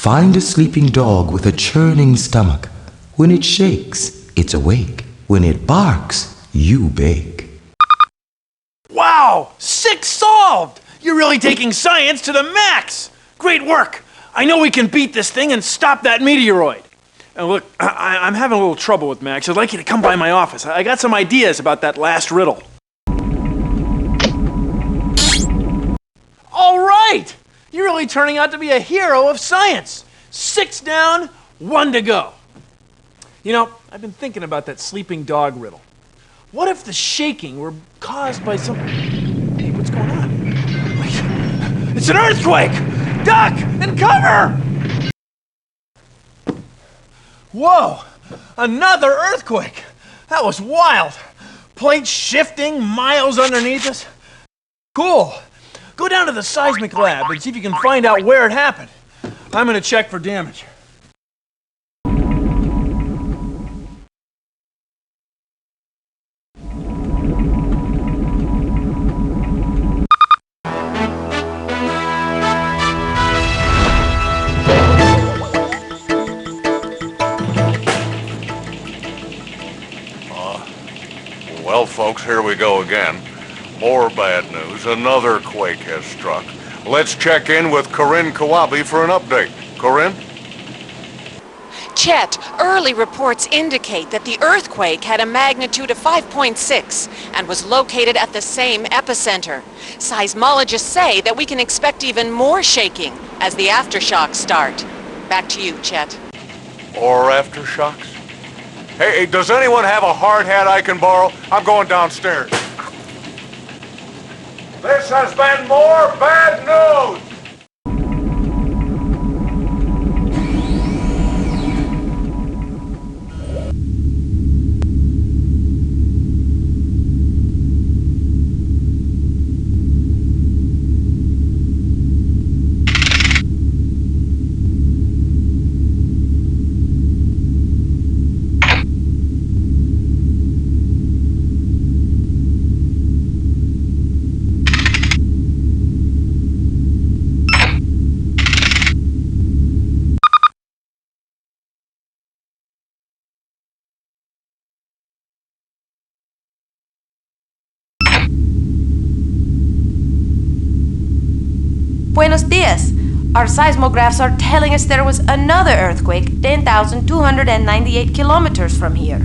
Find a sleeping dog with a churning stomach. When it shakes, it's awake. When it barks, you bake. Wow! 6 solved! You're really taking science to the max! Great work! I know we can beat this thing and stop that meteoroid. And look, I'm having a little trouble with Max. I'd like you to come by my office. I got some ideas about that last riddle. All right! You're really turning out to be a hero of science. 6 down, 1 to go. You know, I've been thinking about that sleeping dog riddle. What if the shaking were caused by some... Hey, what's going on? It's an earthquake! Duck and cover! Whoa! Another earthquake! That was wild! Plates shifting miles underneath us. Cool! Go down to the seismic lab and see if you can find out where it happened. I'm gonna check for damage. Well, folks, here we go again. More bad news. Another quake has struck. Let's check in with Corinne Kawabe for an update. Corinne? Chet, early reports indicate that the earthquake had a magnitude of 5.6 and was located at the same epicenter. Seismologists say that we can expect even more shaking as the aftershocks start. Back to you, Chet. Or aftershocks? Hey, does anyone have a hard hat I can borrow? I'm going downstairs. This has been more bad news! Buenos dias. Our seismographs are telling us there was another earthquake 10,298 kilometers from here.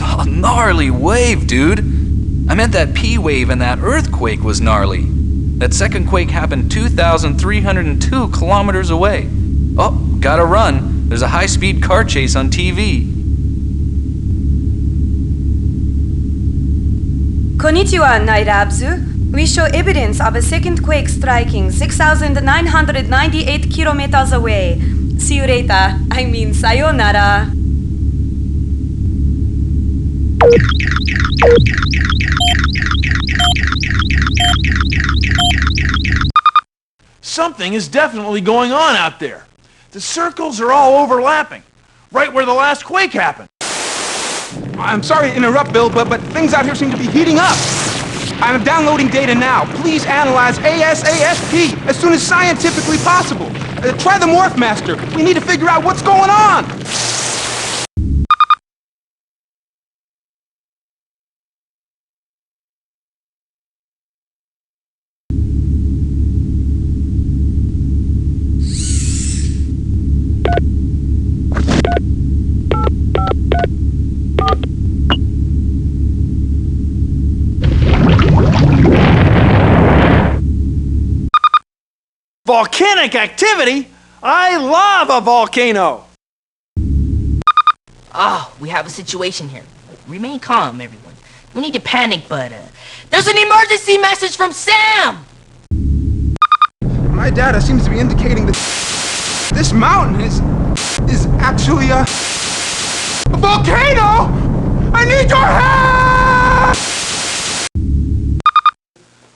Oh, gnarly wave, dude. I meant that P wave and that earthquake was gnarly. That second quake happened 2,302 kilometers away. Oh, gotta run. There's a high-speed car chase on TV. Konnichiwa, Nairabzu. We show evidence of a second quake striking 6,998 kilometers away. See you later. I mean, sayonara. Something is definitely going on out there. The circles are all overlapping, right where the last quake happened. I'm sorry to interrupt, Bill, but things out here seem to be heating up. I'm downloading data now. Please analyze ASASP as soon as scientifically possible. Try the Morph Master. We need to figure out what's going on. Volcanic activity? I love a volcano! Oh, we have a situation here. Remain calm, everyone. No need to panic, but, there's an emergency message from Sam! My data seems to be indicating that this mountain is actually a volcano! I need your help!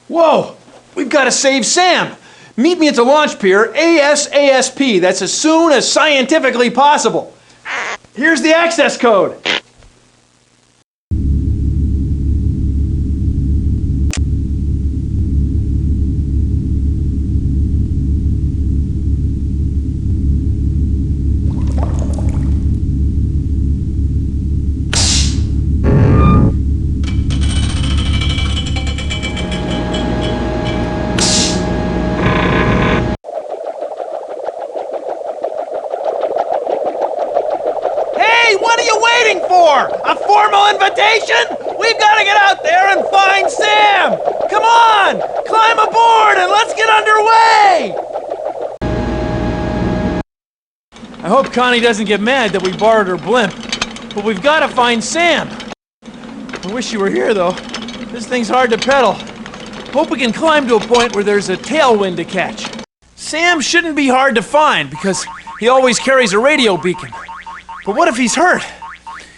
Whoa! We've got to save Sam! Meet me at the launch pier, ASASP. That's as soon as scientifically possible. Here's the access code. teleportation? We've got to get out there and find Sam! Come on! Climb aboard and let's get underway! I hope Connie doesn't get mad that we borrowed her blimp, but we've got to find Sam. I wish you were here, though. This thing's hard to pedal. Hope we can climb to a point where there's a tailwind to catch. Sam shouldn't be hard to find because he always carries a radio beacon. But what if he's hurt?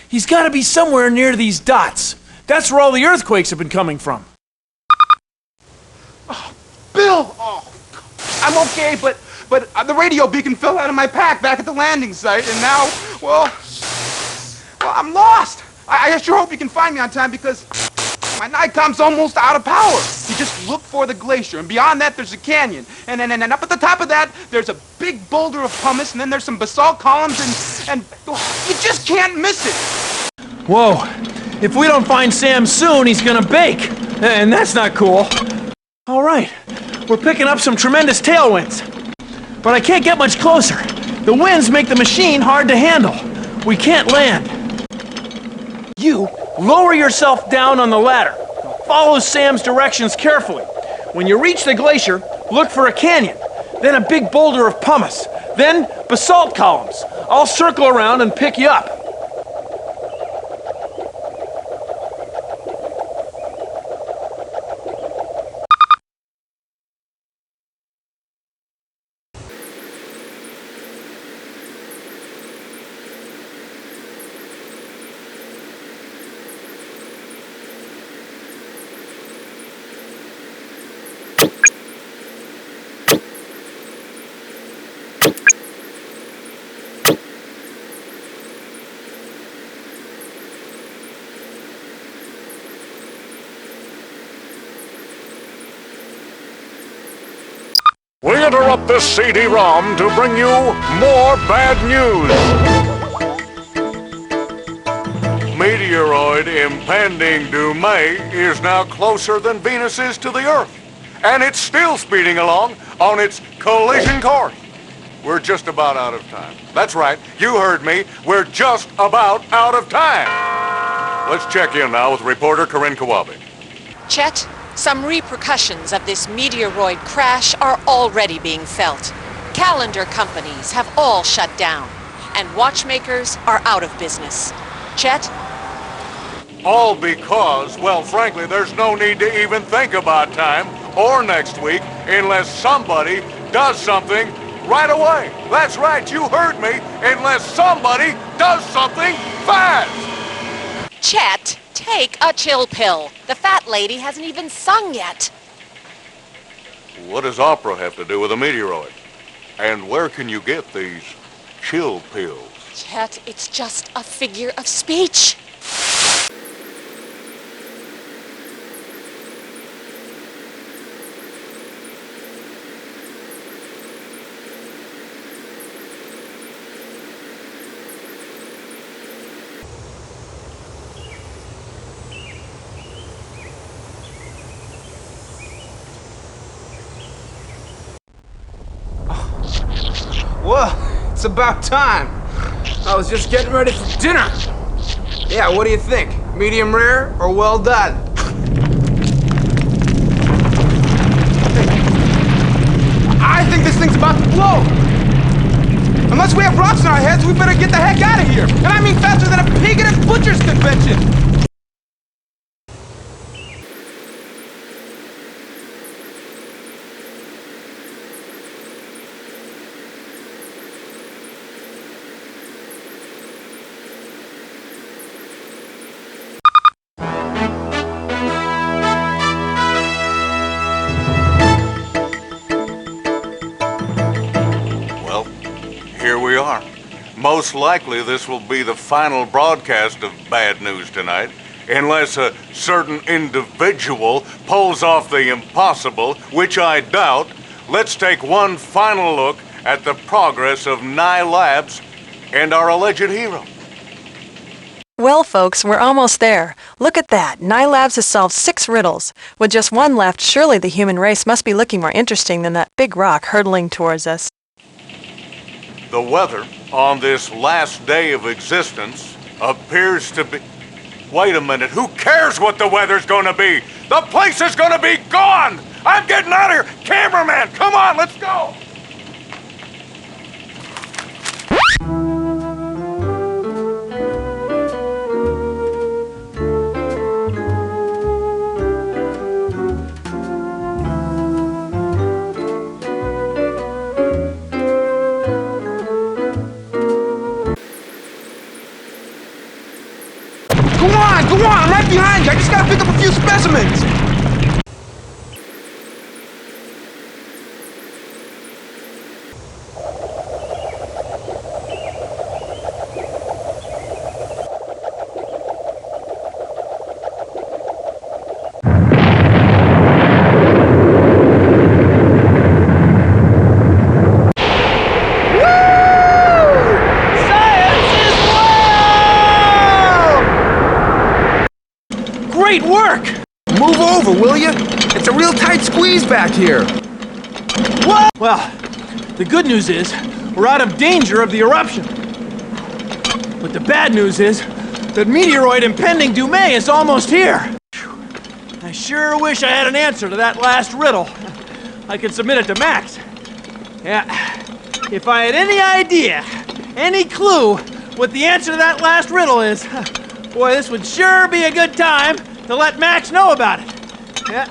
He's got to be somewhere near these dots. That's where all the earthquakes have been coming from. Oh, Bill! Oh, I'm okay, but the radio beacon fell out of my pack back at the landing site, and now, well, I'm lost. I sure hope you can find me on time because my Nightcom's almost out of power. You just look for the glacier, and beyond that there's a canyon. And up at the top of that, there's a big boulder of pumice, and then there's some basalt columns, and you just can't miss it. Whoa. If we don't find Sam soon, he's gonna bake. And that's not cool. All right. We're picking up some tremendous tailwinds. But I can't get much closer. The winds make the machine hard to handle. We can't land. You lower yourself down on the ladder. Follow Sam's directions carefully. When you reach the glacier, look for a canyon, then a big boulder of pumice, then basalt columns. I'll circle around and pick you up. We interrupt this CD-ROM to bring you more bad news. Meteoroid impending doom is now closer than Venus is to the Earth, and it's still speeding along on its collision course. We're just about out of time. That's right, you heard me. We're just about out of time. Let's check in now with reporter Corinne Kawabe. Chet, some repercussions of this meteoroid crash are already being felt. Calendar companies have all shut down, and watchmakers are out of business. Chet? All because, well, frankly, there's no need to even think about time or next week unless somebody does something right away. That's right, you heard me. Unless somebody does something fast. Chet, take a chill pill. The fat lady hasn't even sung yet. What does opera have to do with a meteoroid? And where can you get these chill pills? Chet, it's just a figure of speech. Well, it's about time. I was just getting ready for dinner. Yeah, what do you think? Medium rare or well done? I think this thing's about to blow. Unless we have rocks in our heads, we better get the heck out of here. And I mean faster than a pig at a butcher's convention. Here we are. Most likely this will be the final broadcast of bad news tonight, unless a certain individual pulls off the impossible, which I doubt. Let's take one final look at the progress of Nye Labs and our alleged hero. Well, folks, we're almost there. Look at that. Nye Labs has solved 6 riddles. With just one left, surely the human race must be looking more interesting than that big rock hurtling towards us. The weather on this last day of existence appears to be... Wait a minute, who cares what the weather's gonna be? The place is gonna be gone! I'm getting out of here! Cameraman, come on, let's go! Go on, I'm right behind you. I just gotta pick up a few specimens. Great work! Move over, will you? It's a real tight squeeze back here. What? Well, the good news is we're out of danger of the eruption. But the bad news is that meteoroid impending doom is almost here. I sure wish I had an answer to that last riddle. I could submit it to Max. Yeah, if I had any idea, any clue what the answer to that last riddle is, boy, this would sure be a good time to let Max know about it. Yeah.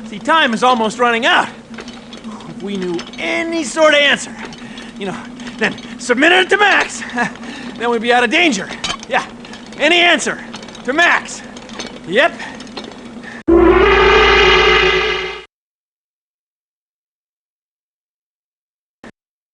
See, time is almost running out. If we knew any sort of answer, then submitted it to Max, then we'd be out of danger. Yeah, any answer to Max. Yep,